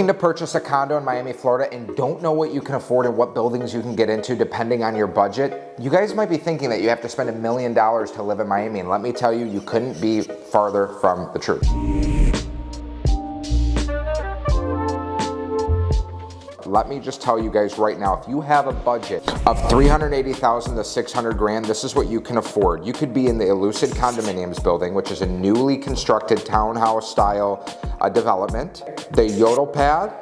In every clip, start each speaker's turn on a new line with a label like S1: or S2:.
S1: Looking to purchase a condo in Miami, Florida, and don't know what you can afford and what buildings you can get into depending on your budget? You guys might be thinking that you have to spend $1 million to live in Miami, and let me tell you, you couldn't be farther from the truth. Let me just tell you guys right now, if you have a budget of $380,000 to $600,000, this is what you can afford. You could be in the Elucid Condominiums building, which is a newly constructed townhouse style development. The Yodel Pad,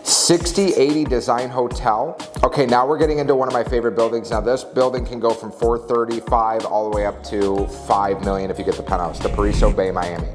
S1: 6080 Design Hotel. Okay, now we're getting into one of my favorite buildings. Now this building can go from 435 all the way up to 5 million if you get the penthouse, the Paraiso Bay, Miami.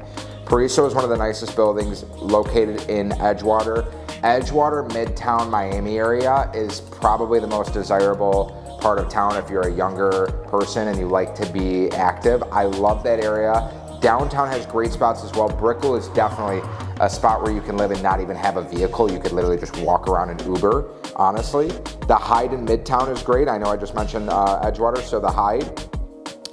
S1: Paraiso is one of the nicest buildings located in Edgewater. Edgewater, Midtown, Miami area is probably the most desirable part of town if you're a younger person and you like to be active. I love that area. Downtown has great spots as well. Brickell is definitely a spot where you can live and not even have a vehicle. You could literally just walk around in Uber, honestly. The Hyde in Midtown is great. I know I just mentioned Edgewater, so the Hyde.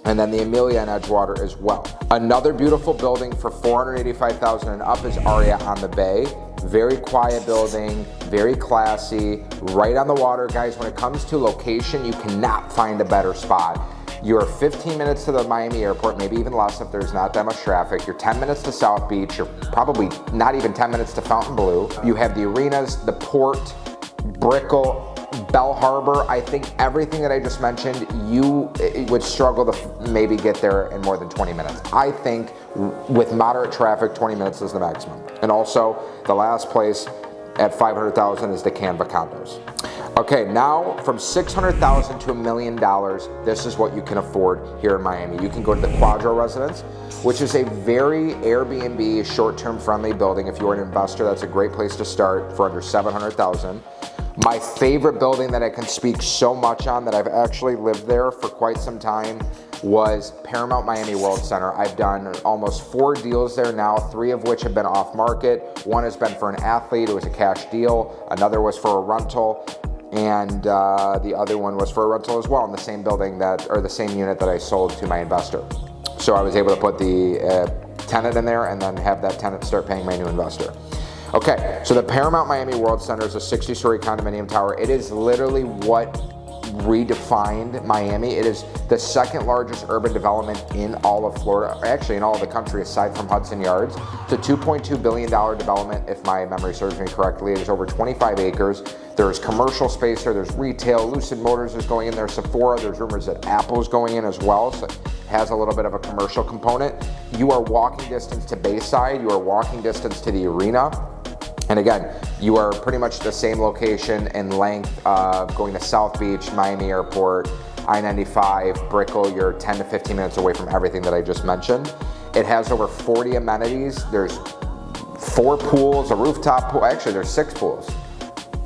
S1: And then the Amelia in Edgewater as well. Another beautiful building for $485,000 and up is Aria on the Bay. Very quiet building, very classy, right on the water. Guys, when it comes to location, you cannot find a better spot. You're 15 minutes to the Miami airport, maybe even less if there's not that much traffic. You're 10 minutes to South Beach. You're probably not even 10 minutes to Fontainebleau. You have the arenas, the port, Brickell, Bell Harbor. I think everything that I just mentioned, you would struggle to maybe get there in more than 20 minutes. I think with moderate traffic, 20 minutes is the maximum. And also, the last place at $500,000 is the Canva condos. Okay, now from $600,000 to $1 million, this is what you can afford here in Miami. You can go to the Quadro residence, which is a very Airbnb short-term friendly building. If you're an investor, that's a great place to start for under $700,000. My favorite building that I can speak so much on, that I've actually lived there for quite some time, was Paramount Miami World Center. I've done almost 4 deals there now, 3 of which have been off market. One has been for an athlete, it was a cash deal. Another was for a rental, and the other one was for a rental as well in the same building the same unit that I sold to my investor. So I was able to put the tenant in there and then have that tenant start paying my new investor. Okay, so the Paramount Miami World Center is a 60-story condominium tower. It is literally what redefined Miami. It is the second largest urban development in all of Florida, actually in all of the country aside from Hudson Yards. It's a $2.2 billion development, if my memory serves me correctly. It is over 25 acres. There's commercial space there, there's retail, Lucid Motors is going in there, Sephora, there's rumors that Apple is going in as well, so it has a little bit of a commercial component. You are walking distance to Bayside, you are walking distance to the arena. And again, you are pretty much the same location and length of going to South Beach, Miami Airport, I-95, Brickell. You're 10 to 15 minutes away from everything that I just mentioned. It has over 40 amenities. There's 4 pools, a rooftop pool. Actually, there's 6 pools.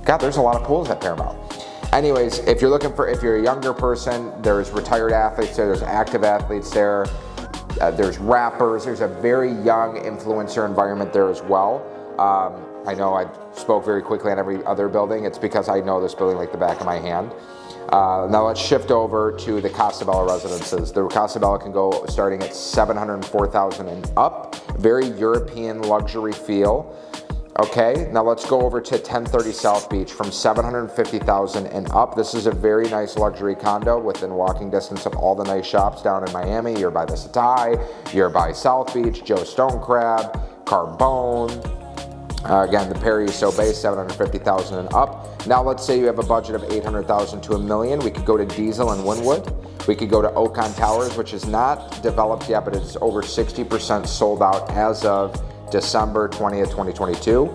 S1: God, there's a lot of pools at Paramount. Anyways, if you're a younger person, there's retired athletes there, there's active athletes there, there's rappers, there's a very young influencer environment there as well. I know I spoke very quickly on every other building. It's because I know this building like the back of my hand. Now let's shift over to the Casa Bella residences. The Casa Bella can go starting at $704,000 and up. Very European luxury feel. Okay, now let's go over to 1030 South Beach from $750,000 and up. This is a very nice luxury condo within walking distance of all the nice shops down in Miami. You're by the Satai, you're by South Beach, Joe Stone Crab, Carbone. Again, the Paraiso Bay, $750,000 and up. Now let's say you have a budget of $800,000 to $1 million. We could go to Diesel and Wynwood. We could go to Ocon Towers, which is not developed yet, but it's over 60% sold out as of December 20th, 2022.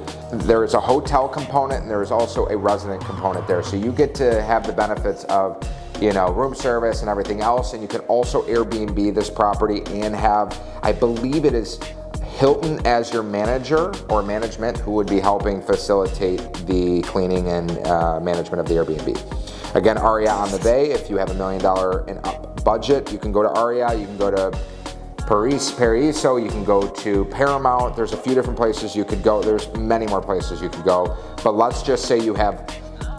S1: There is a hotel component and there is also a resident component there. So you get to have the benefits of, room service and everything else. And you can also Airbnb this property and have, I believe it is Hilton as your manager or management who would be helping facilitate the cleaning and management of the Airbnb. Again, Aria on the Bay, if you have $1 million and up budget, you can go to Aria, you can go to Paraiso, you can go to Paramount. There's a few different places you could go. There's many more places you could go. But let's just say you have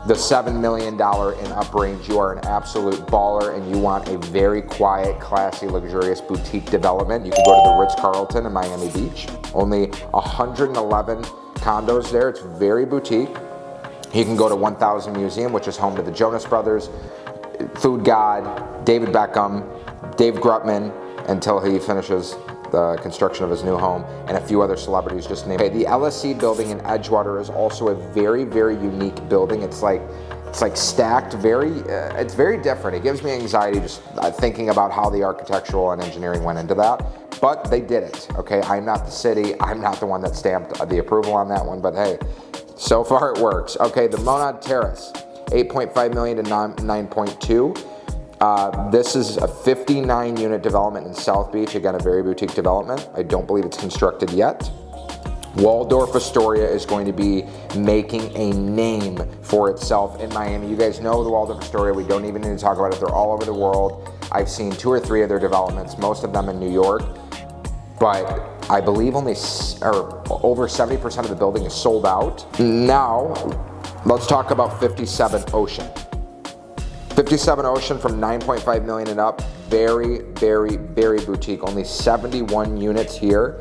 S1: the $7 million and up range, you are an absolute baller and you want a very quiet, classy, luxurious boutique development, you can go to the Ritz Carlton in Miami Beach. Only 111 condos there. It's very boutique. You can go to 1000 Museum, which is home to the Jonas Brothers, Food God, David Beckham, Dave Grutman, until he finishes the construction of his new home, and a few other celebrities just named. Okay, the LSC building in Edgewater is also a very, very unique building. It's like stacked, it's very different. It gives me anxiety just thinking about how the architectural and engineering went into that, but they did it, okay? I'm not the city, I'm not the one that stamped the approval on that one, but hey, so far it works. Okay, the Monad Terrace, 8.5 million to 9.2. This is a 59 unit development in South Beach. Again, a very boutique development. I don't believe it's constructed yet. Waldorf Astoria is going to be making a name for itself in Miami. You guys know the Waldorf Astoria. We don't even need to talk about it. They're all over the world. I've seen 2 or 3 of their developments, most of them in New York. But I believe over 70% of the building is sold out. Now, let's talk about 57 Ocean. 57 Ocean from 9.5 million and up. Very, very, very boutique. Only 71 units here.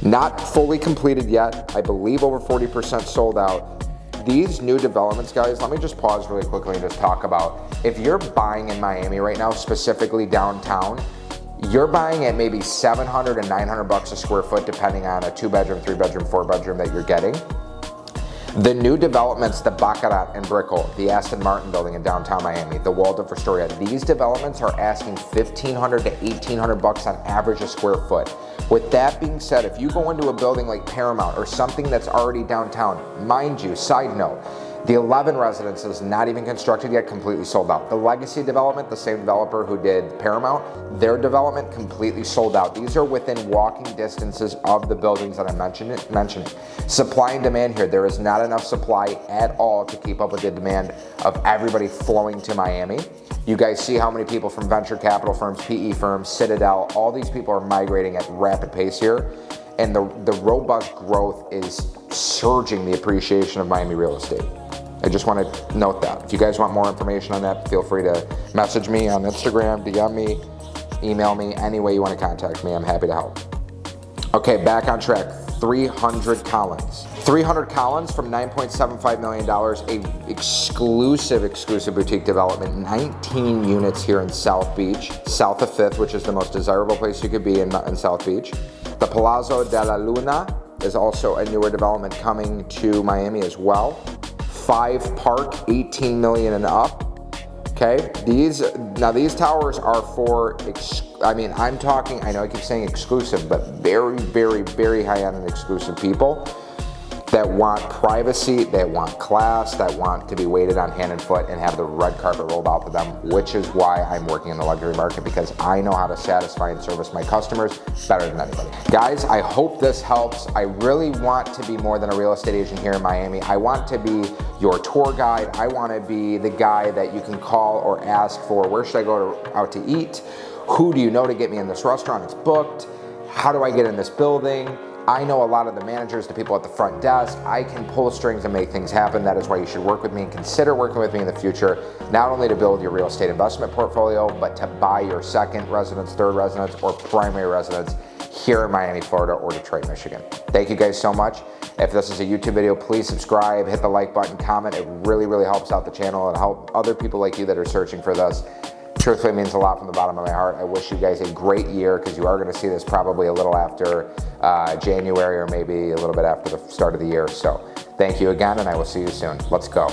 S1: Not fully completed yet. I believe over 40% sold out. These new developments, guys, let me just pause really quickly and just talk about, if you're buying in Miami right now, specifically downtown, you're buying at maybe 700 and 900 bucks a square foot, depending on a 2-bedroom, 3-bedroom, 4-bedroom that you're getting. The new developments, the Baccarat and Brickell, the Aston Martin building in downtown Miami, the Waldorf Astoria, these developments are asking 1,500 to 1,800 bucks on average a square foot. With that being said, if you go into a building like Paramount or something that's already downtown, mind you, side note, the 11 residences, not even constructed yet, completely sold out. The Legacy development, the same developer who did Paramount, their development completely sold out. These are within walking distances of the buildings that I'm mentioning. Supply and demand here, there is not enough supply at all to keep up with the demand of everybody flowing to Miami. You guys see how many people from venture capital firms, PE firms, Citadel, all these people are migrating at rapid pace here. And the robust growth is surging the appreciation of Miami real estate. I just want to note that. If you guys want more information on that, feel free to message me on Instagram, DM me, email me, any way you want to contact me. I'm happy to help. Okay, back on track. 300 Collins. 300 Collins from $9.75 million, a exclusive boutique development, 19 units here in South Beach, south of 5th, which is the most desirable place you could be in South Beach. The Palazzo della Luna is also a newer development coming to Miami as well. 5 Park, 18 million and up. Okay, these towers are for, I know I keep saying exclusive, but very, very, very high-end and exclusive people that want privacy, that want class, that want to be waited on hand and foot and have the red carpet rolled out to them, which is why I'm working in the luxury market, because I know how to satisfy and service my customers better than anybody. Guys, I hope this helps. I really want to be more than a real estate agent here in Miami. I want to be your tour guide. I want to be the guy that you can call or ask for, where should I go out to eat? Who do you know to get me in this restaurant? It's booked. How do I get in this building? I know a lot of the managers, the people at the front desk. I can pull strings and make things happen. That is why you should work with me and consider working with me in the future, not only to build your real estate investment portfolio, but to buy your second residence, third residence, or primary residence here in Miami, Florida, or Detroit, Michigan. Thank you guys so much. If this is a YouTube video, please subscribe, hit the like button, comment. It really, really helps out the channel and help other people like you that are searching for this. Truthfully, it means a lot from the bottom of my heart. I wish you guys a great year, because you are going to see this probably a little after January, or maybe a little bit after the start of the year. So thank you again, and I will see you soon. Let's go.